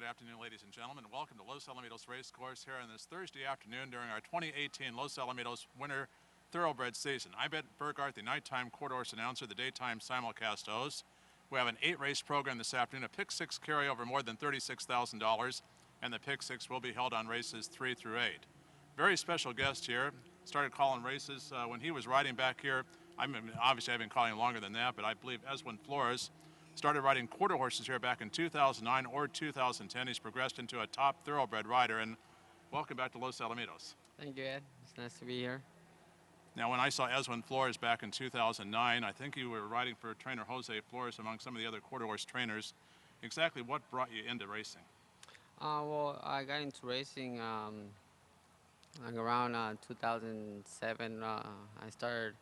afternoon, ladies and gentlemen. Welcome to Los Alamitos Racecourse here on this Thursday afternoon during our 2018 Los Alamitos Winter Thoroughbred season. I'm Burgart, the nighttime quarter horse announcer, the daytime simulcast host. We have an 8-race program this afternoon, a Pick 6 carryover more than $36,000, and the Pick 6 will be held on races 3 through 8. Very special guest here. Started calling races when he was riding back here. Obviously, I've been calling longer than that, but I believe Eswan Flores started riding quarter horses here back in 2009 or 2010. He's progressed into a top thoroughbred rider, and welcome back to Los Alamitos. Thank you, Ed. It's nice to be here. Now, when I saw Eswan Flores back in 2009, I think you were riding for trainer Jose Flores among some of the other quarter horse trainers. Exactly what brought you into racing? Well, I got into racing like around 2007. I started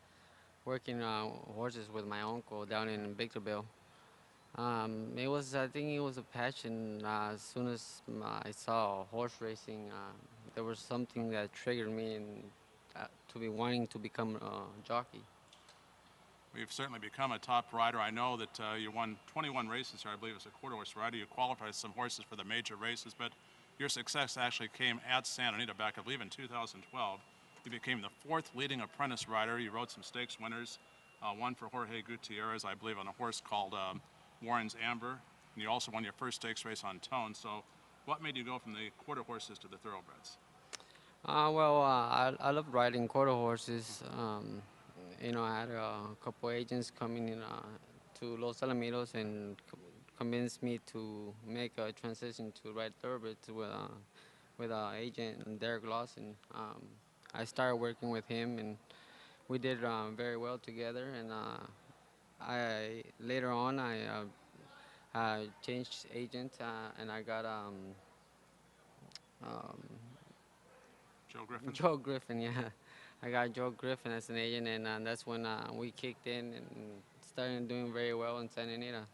working horses with my uncle down in Victorville. I think it was a passion. As soon as I saw horse racing, there was something that triggered me to be wanting to become a jockey. You've certainly become a top rider. I know that you won 21 races here, I believe, as a quarter horse rider. You qualified some horses for the major races, but your success actually came at Santa Anita back, I believe, in 2012. You became the 4th leading apprentice rider. You rode some stakes winners, one for Jorge Gutierrez, I believe, on a horse called Warren's Amber, and you also won your first stakes race on Tone. So what made you go from the quarter horses to the thoroughbreds? I love riding quarter horses. I had a couple agents coming in to Los Alamitos and convinced me to make a transition to ride thoroughbreds with agent Derek Lawson. I started working with him, and we did very well together. And I later on I changed agent and I got um, Joe Griffin? Joe Griffin, yeah. I got Joe Griffin as an agent, and that's when we kicked in and started doing very well in Santa Anita.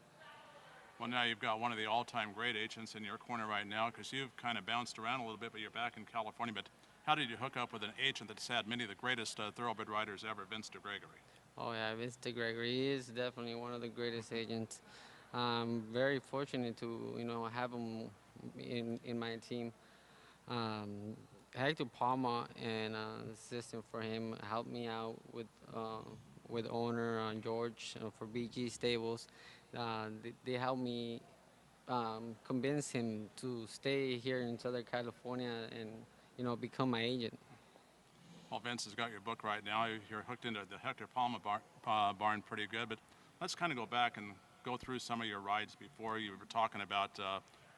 Well, now you've got one of the all-time great agents in your corner right now, because you've kind of bounced around a little bit, but you're back in California. But how did you hook up with an agent that's had many of the greatest thoroughbred riders ever, Vince DeGregory? Oh yeah, Vince DeGregory, he is definitely one of the greatest agents. I'm very fortunate to have him in my team. Hector Palma and the assistant for him helped me out with owner George for BG Stables. They helped me convince him to stay here in Southern California and become my agent. Well, Vince has got your book right now. You're hooked into the Hector Palma barn pretty good, but let's kind of go back and go through some of your rides before. You were talking about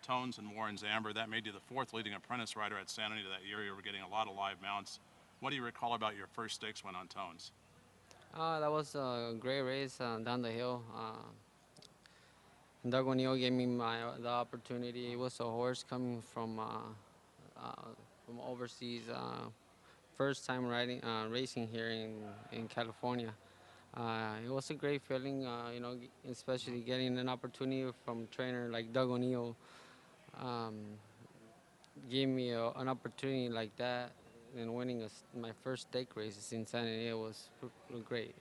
Tones and Warren's Amber. That made you the 4th leading apprentice rider at Santa Anita that year. You were getting a lot of live mounts. What do you recall about your first stakes win on Tones? That was a great race down the hill. Doug O'Neill gave me the opportunity. It was a horse coming from overseas, first time racing here in California. It was a great feeling, especially getting an opportunity from a trainer like Doug O'Neill. Gave me an opportunity like that, and winning my first stake races in San Diego was great.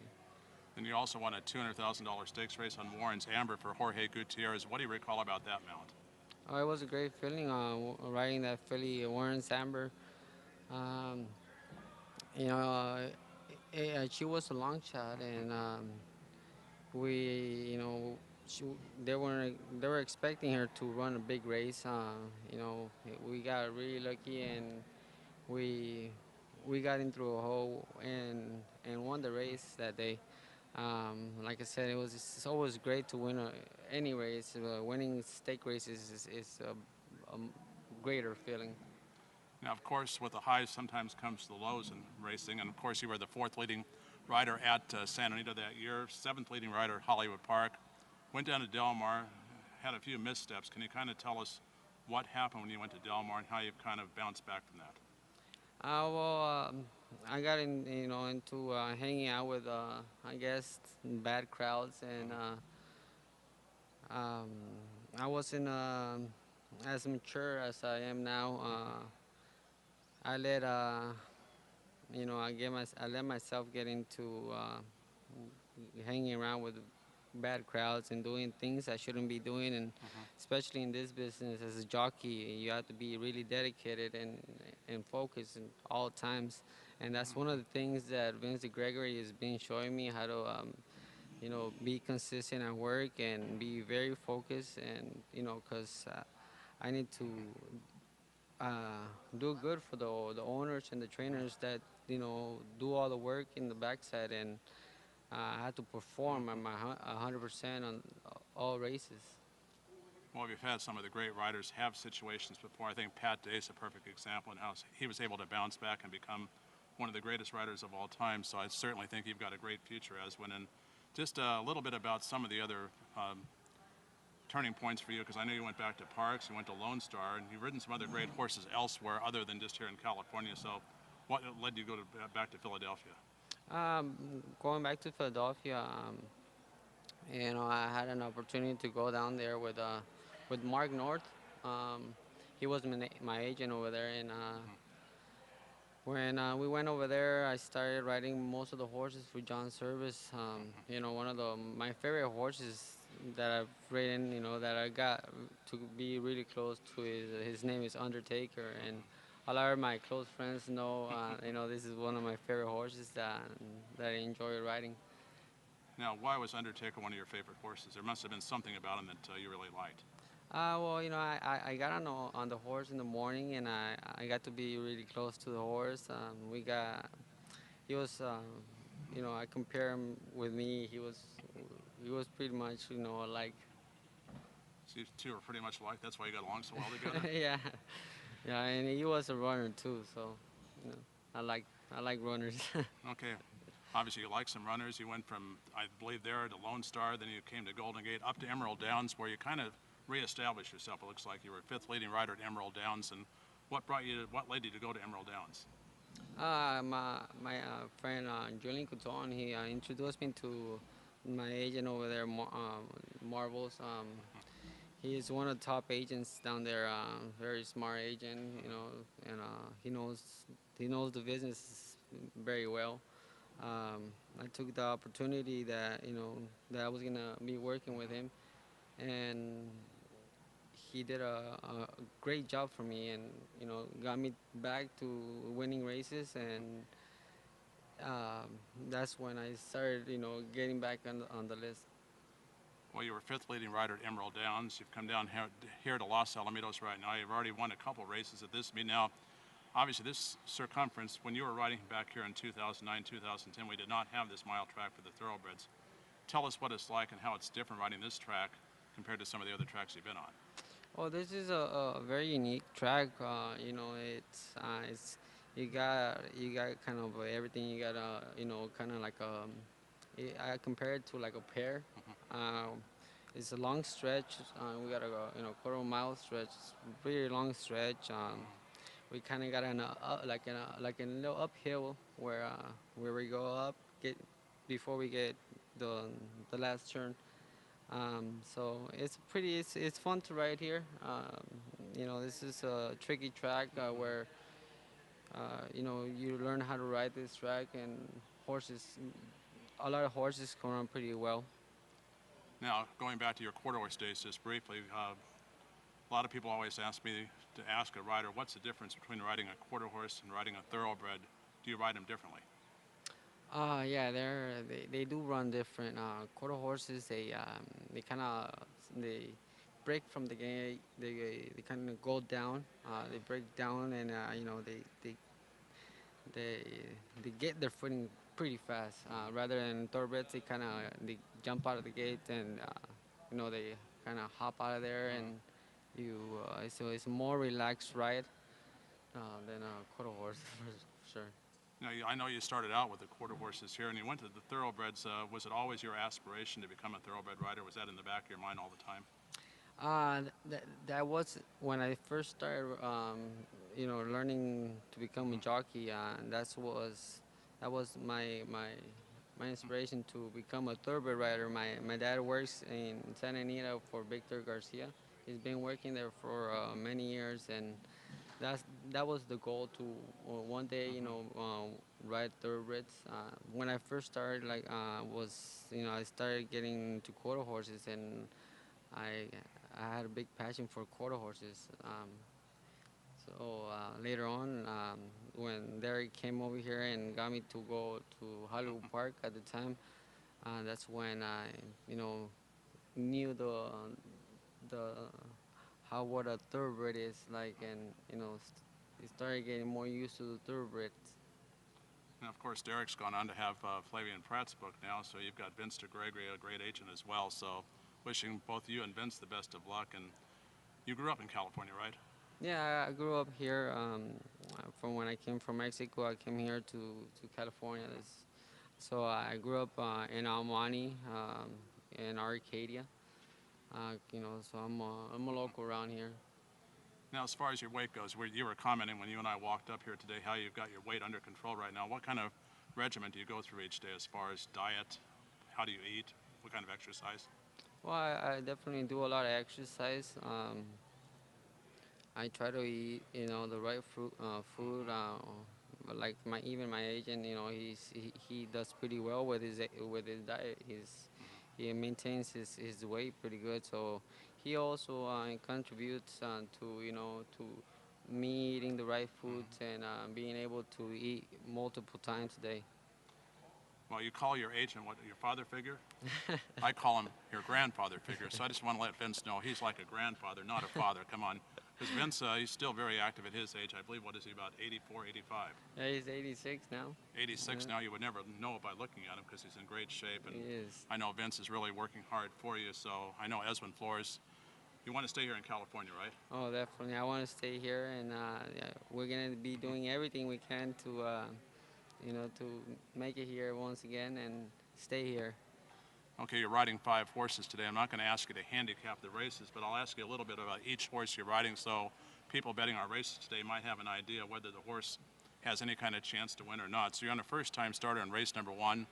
And you also won a $200,000 stakes race on Warren's Amber for Jorge Gutierrez. What do you recall about that mount? Oh, it was a great feeling riding that filly, Warren's Amber. Um, you know, she was a long shot, and we, she, they were expecting her to run a big race. We got really lucky, and we we got into a hole and won the race that day. Like I said, it's always great to win any race. Winning stake races is a greater feeling. Now, of course, with the highs sometimes comes the lows in racing, and of course you were the 4th leading rider at Santa Anita that year, 7th leading rider at Hollywood Park, went down to Del Mar, had a few missteps. Can you kind of tell us what happened when you went to Del Mar and how you've kind of bounced back from that? I got into hanging out with I guess bad crowds, and um, I wasn't as mature as I am now. I let I let myself get into hanging around with bad crowds and doing things I shouldn't be doing. And especially in this business as a jockey, you have to be really dedicated and focused in all times. And that's one of the things that Vince Gregory has been showing me how to, be consistent at work and be very focused. And because I need to do good for the owners and the trainers that do all the work in the backside, and I had to perform at my 100% on all races. Well, we've had some of the great riders have situations before. I think Pat Day's a perfect example in how he was able to bounce back and become one of the greatest riders of all time. So I certainly think you've got a great future, Eswan. And just a little bit about some of the other turning points for you, because I know you went back to Parks, you went to Lone Star, and you've ridden some other great horses elsewhere other than just here in California. So what led you to go back to Philadelphia? Going back to Philadelphia, I had an opportunity to go down there with Mark North. He was my agent over there, and when we went over there, I started riding most of the horses for John Service. One of my favorite horses that I've ridden, that I got to be really close to is his name is Undertaker, and a lot of my close friends know, this is one of my favorite horses that I enjoy riding. Now, why was Undertaker one of your favorite horses? There must have been something about him that you really liked. Well, I got on the horse in the morning, and I got to be really close to the horse. He was, I compare him with me. He was pretty much, like. So you two are pretty much alike. That's why you got along so well together. Yeah, yeah, and he was a runner too. So, you know, I like runners. Okay. Obviously, you like some runners. You went from, I believe, there to Lone Star, then you came to Golden Gate, up to Emerald Downs, where you kind of reestablished yourself. It looks like you were fifth leading rider at Emerald Downs. And what led you to go to Emerald Downs? My friend Julian Couton, he introduced me to my agent over there, Marvels. He is one of the top agents down there. Very smart agent, and he knows the business very well. I took the opportunity that I was gonna be working with him, and he did a great job for me, and got me back to winning races, and um, that's when I started getting back on the list. Well, you were fifth leading rider at Emerald Downs. You've come down here to Los Alamitos right now. You've already won a couple races at this meet. Now, obviously, this circumference, when you were riding back here in 2009, 2010, we did not have this mile track for the thoroughbreds. Tell us what it's like and how it's different riding this track compared to some of the other tracks you've been on. Well, this is a very unique track. It's you got kind of everything. You got kind of like I compare it to like a pear. It's a long stretch. We got a quarter mile stretch, pretty long stretch. We kind of got like a little uphill where we go up get before we get the last turn. So it's fun to ride here. This is a tricky track where you learn how to ride this track, and horses, a lot of horses come around pretty well. Now, going back to your quarter horse days just briefly, a lot of people always ask me to ask a rider, what's the difference between riding a quarter horse and riding a thoroughbred? Do you ride them differently? Yeah, they do run different. Quarter horses, they break from the gate. They kind of go down. They break down, and they they get their footing pretty fast. Rather than thoroughbreds, they jump out of the gate, and they kind of hop out of there, and so it's a more relaxed ride than a quarter horse for sure. Now, I know you started out with the quarter horses here, and you went to the thoroughbreds. Was it always your aspiration to become a thoroughbred rider? Was that in the back of your mind all the time? That was when I first started, learning to become a jockey. That was my inspiration to become a thoroughbred rider. My dad works in Santa Anita for Victor Garcia. He's been working there for many years, and that was the goal to one day, ride thoroughbreds. When I first started, I started getting into quarter horses, and I I had a big passion for quarter horses. Later on, when Derek came over here and got me to go to Hollywood Park at the time, that's when I, you know, knew the how what a thoroughbred is like, and started getting more used to the thoroughbreds. And of course, Derek's gone on to have Flavian Pratt's book now, so you've got Vince DeGregory, a great agent as well. So wishing both you and Vince the best of luck. And you grew up in California, right? Yeah, I grew up here. From when I came from Mexico, I came here to California. So I grew up in Almani, in Arcadia. So I'm a local around here. Now, as far as your weight goes, you were commenting when you and I walked up here today how you've got your weight under control right now. What kind of regimen do you go through each day as far as diet? How do you eat? What kind of exercise? Well, I definitely do a lot of exercise. I try to eat, the right food. But like even my agent, he does pretty well with his diet. He maintains his weight pretty good. So he also contributes to me eating the right foods and being able to eat multiple times a day. Well, you call your agent what, your father figure? I call him your grandfather figure. So I just want to let Vince know he's like a grandfather, not a father. Come on. Because Vince, he's still very active at his age. I believe, what is he, about 84, 85? Yeah, he's 86 now. 86 now. You would never know it by looking at him because he's in great shape. And He is. I know Vince is really working hard for you. So I know Eswan Flores, you want to stay here in California, right? Oh, definitely. I want to stay here, and yeah, we're gonna be doing everything we can to make it here once again and stay here. Okay, you're riding 5 horses today. I'm not going to ask you to handicap the races, but I'll ask you a little bit about each horse you're riding so people betting our races today might have an idea whether the horse has any kind of chance to win or not. So you're on a first-time starter in race number 1.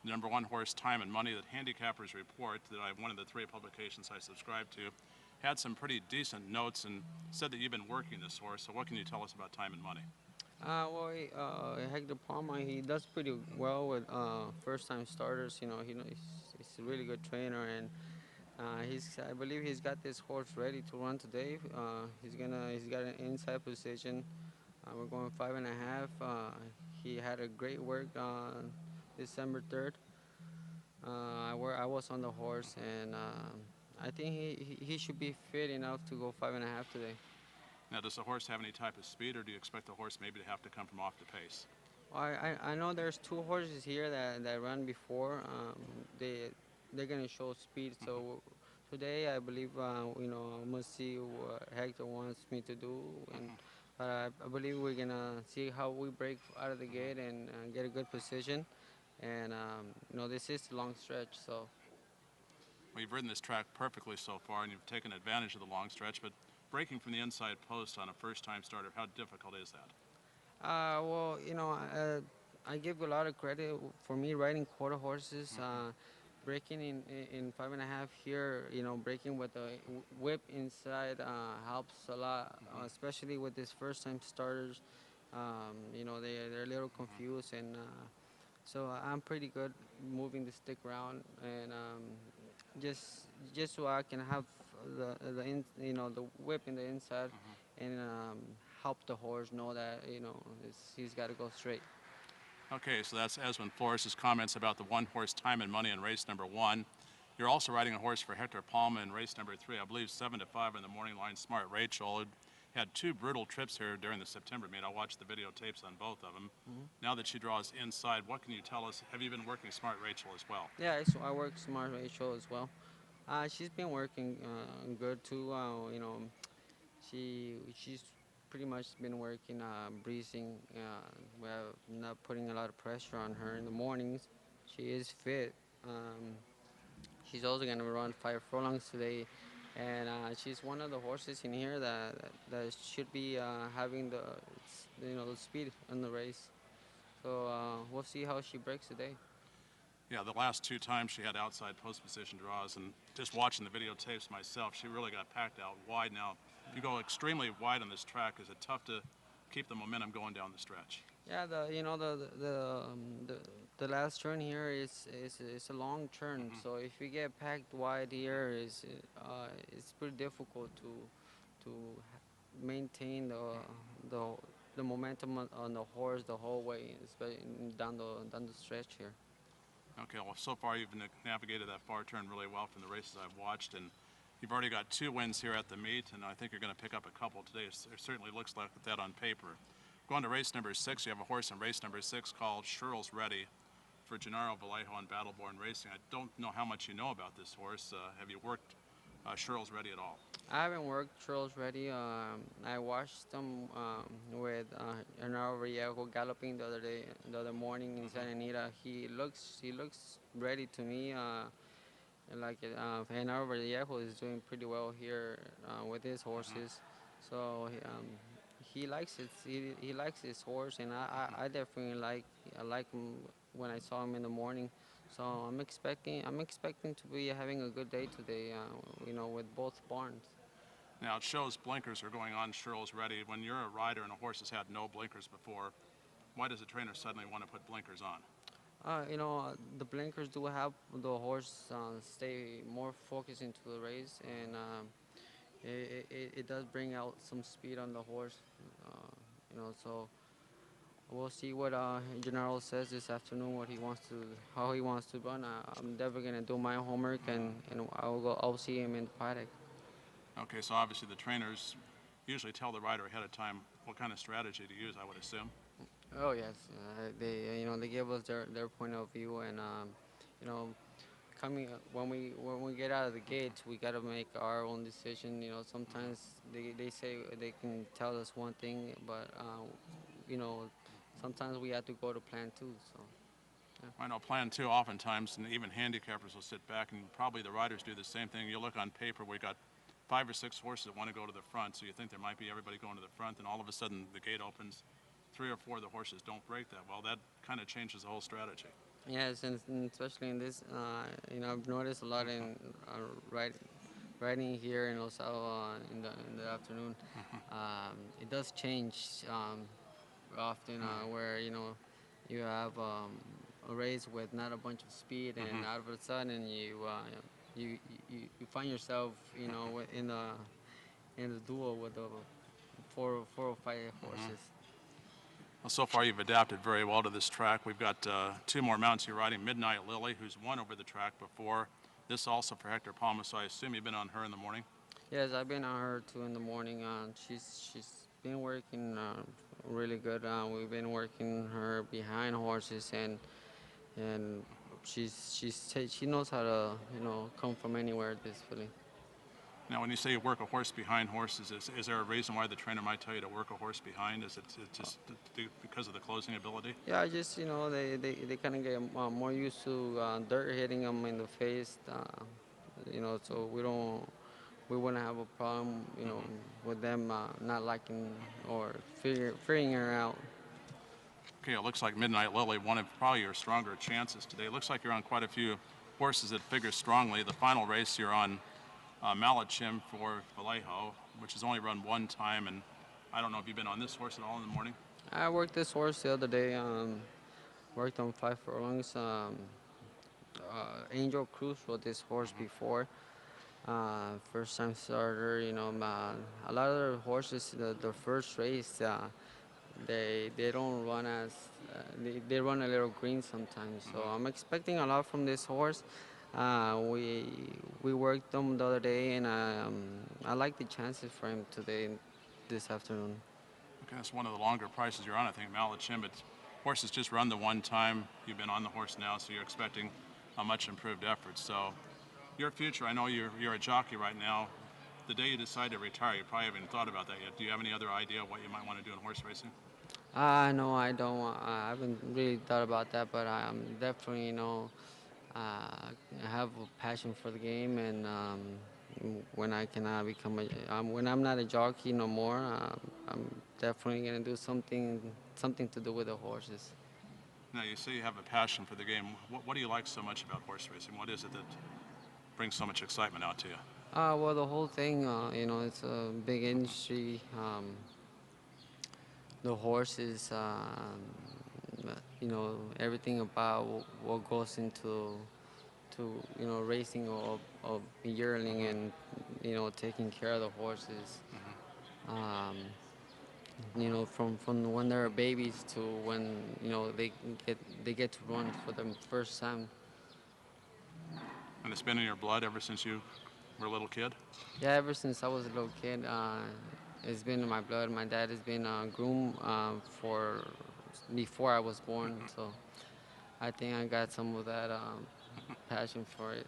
The number 1 horse, Time and Money, that Handicappers Report, that one of the 3 publications I subscribe to, had some pretty decent notes and said that you've been working this horse. So what can you tell us about Time and Money? Hector Palma, he does pretty well with first-time starters. He's a really good trainer, and I believe he's got this horse ready to run today. He's got an inside position. We're going 5.5. He had a great work on December 3rd. I was on the horse, and I think he should be fit enough to go 5.5 today. Now, does the horse have any type of speed, or do you expect the horse maybe to have to come from off the pace? I know there's 2 horses here that ran before. They're gonna show speed. So today I believe I must see what Hector wants me to do, and but I believe we're gonna see how we break out of the gate and get a good position. And this is a long stretch, so. Well, you've ridden this track perfectly so far, and you've taken advantage of the long stretch, but breaking from the inside post on a first-time starter, how difficult is that? Well, I give a lot of credit for me riding quarter horses. Breaking in 5.5 here, breaking with the whip inside helps a lot, especially with these first-time starters. They're a little confused, and so I'm pretty good moving the stick around, and just so I can have the whip in the inside, and help the horse know that he's got to go straight. Okay, so that's Eswan Flores' comments about the 1 horse, Time and Money, in race number 1. You're also riding a horse for Hector Palma in race number 3, I believe 7 to 5 in the morning line. Smart Rachel had 2 brutal trips here during the September meet. I watched the videotapes on both of them. Now that she draws inside, what can you tell us? Have you been working Smart Rachel as well? Yeah, I work Smart Rachel as well. She's been working good too. She's pretty much been working breezing. We have not putting a lot of pressure on her in the mornings. She is fit. She's also gonna run 5 furlongs today, and she's one of the horses in here that should be having the speed in the race. So we'll see how she breaks today. Yeah, the last 2 times she had outside post position draws, and just watching the videotapes myself, she really got packed out wide. Now, if you go extremely wide on this track, is it tough to keep the momentum going down the stretch? Yeah, the last turn here is a long turn. Hmm. So if you get packed wide here, is it's pretty difficult to maintain the the momentum on the horse the whole way, especially down the stretch here. Okay, well, so far you've navigated that far turn really well from the races I've watched, and you've already got 2 wins here at the meet, and I think you're going to pick up a couple today. It certainly looks like that on paper. Going to race number 6, you have a horse in race number 6 called Sherril's Ready for Gennaro Vallejo and Battleborn Racing. I don't know how much you know about this horse. Have you worked Sherril's Ready at all? I haven't worked trails ready. I watched them with Hernando Villejo galloping the other morning in Santa Anita. He looks ready to me. Like Hernando Villejo is doing pretty well here with his horses, so he likes it. He likes his horse, and I definitely I like him when I saw him in the morning. So I'm expecting to be having a good day today. With both barns. Now, it shows blinkers are going on Sherril's Ready. When you're a rider and a horse has had no blinkers before, why does a trainer suddenly want to put blinkers on? The blinkers do help the horse stay more focused into the race, and it does bring out some speed on the horse. So we'll see what General says this afternoon, how he wants to run. I'm definitely gonna do my homework, and I'll see him in the paddock. Okay, so obviously the trainers usually tell the rider ahead of time what kind of strategy to use, I would assume. Oh yes, they give us their point of view, and you know coming when we get out of the gates, we gotta make our own decision. Sometimes they say they can tell us one thing, but you know sometimes we have to go to plan two. So yeah. I know plan two oftentimes, and even handicappers will sit back, and probably the riders do the same thing. You look on paper, we got 5 or 6 horses that want to go to the front, so you think there might be everybody going to the front, and all of a sudden the gate opens. 3 or 4 of the horses don't break that well. That kind of changes the whole strategy. Yes, and especially in this, I've noticed a lot in riding here in Los in the afternoon. It does change often, where you have a race with not a bunch of speed, and out of a sudden you find yourself in the duel with the four or five horses. Well, so far you've adapted very well to this track. We've got 2 more mounts you're riding. Midnight Lily, who's won over the track before. This also for Hector Palma, so I assume you've been on her in the morning. Yes, I've been on her too in the morning. She's been working really good. We've been working her behind horses, and she knows how to come from anywhere. This filly. Now, when you say you work a horse behind horses, is there a reason why the trainer might tell you to work a horse behind? Is it just because of the closing ability? Yeah, I just they kind of get more used to dirt hitting them in the face. So we wouldn't have a problem with them not liking or figuring her out. Okay, it looks like Midnight Lily, one of probably your stronger chances today. It looks like you're on quite a few horses that figure strongly. The final race, you're on Malachim for Vallejo, which has only run 1 time, and I don't know if you've been on this horse at all in the morning. I worked this horse the other day. Worked on 5 furlongs. Angel Cruz rode this horse before. First time starter. A lot of the horses, the first race, they don't run as they run a little green sometimes. So I'm expecting a lot from this horse. We worked them the other day, and I like the chances for him today, this afternoon. Okay, that's one of the longer prices you're on, I think, Malachim, but horse has just run the 1 time. You've been on the horse now, so you're expecting a much improved effort. So your future, I know you're a jockey right now. The day you decide to retire, you probably haven't thought about that yet. Do you have any other idea what you might want to do in horse racing? No, I don't. I haven't really thought about that, but I'm definitely, I have a passion for the game, and when I can when I'm not a jockey no more, I'm definitely gonna do something to do with the horses. Now, you say you have a passion for the game. What do you like so much about horse racing? What is it that brings so much excitement out to you? Well, the whole thing, it's a big industry. the horses, you know, everything about what goes into racing of a yearling and taking care of the horses. Um, from when they're babies to when they get to run for the first time. And it's been in your blood ever since you were a little kid? Yeah, ever since I was a little kid, it's been in my blood. My dad has been a groom for before I was born, so I think I got some of that passion for it.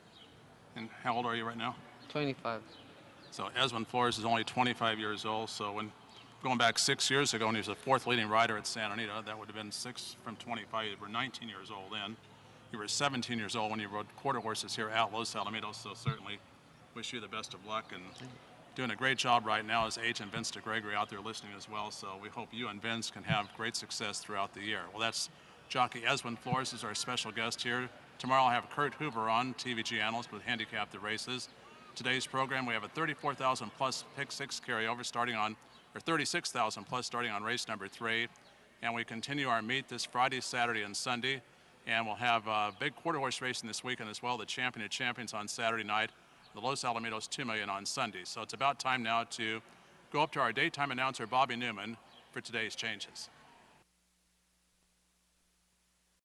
And how old are you right now? 25. So Eswan Flores is only 25 years old, so when going back 6 years ago when he was the fourth leading rider at Santa Anita, that would have been 6 from 25. You were 19 years old then. You were 17 years old when you rode quarter horses here at Los Alamitos, so certainly wish you the best of luck, and doing a great job right now is agent Vince DeGregory out there listening as well, so we hope you and Vince can have great success throughout the year. Well, that's jockey Eswan Flores is our special guest here. Tomorrow I'll have Kurt Hoover on, TVG analyst with Handicap the Races. Today's program, we have a 34,000 plus pick six carryover starting on, or 36,000 plus starting on race number 3. And we continue our meet this Friday, Saturday, and Sunday. And we'll have a big quarter horse racing this weekend as well, the Champion of Champions on Saturday night, the Los Alamitos 2 Million on Sunday. So it's about time now to go up to our daytime announcer, Bobby Newman, for today's changes.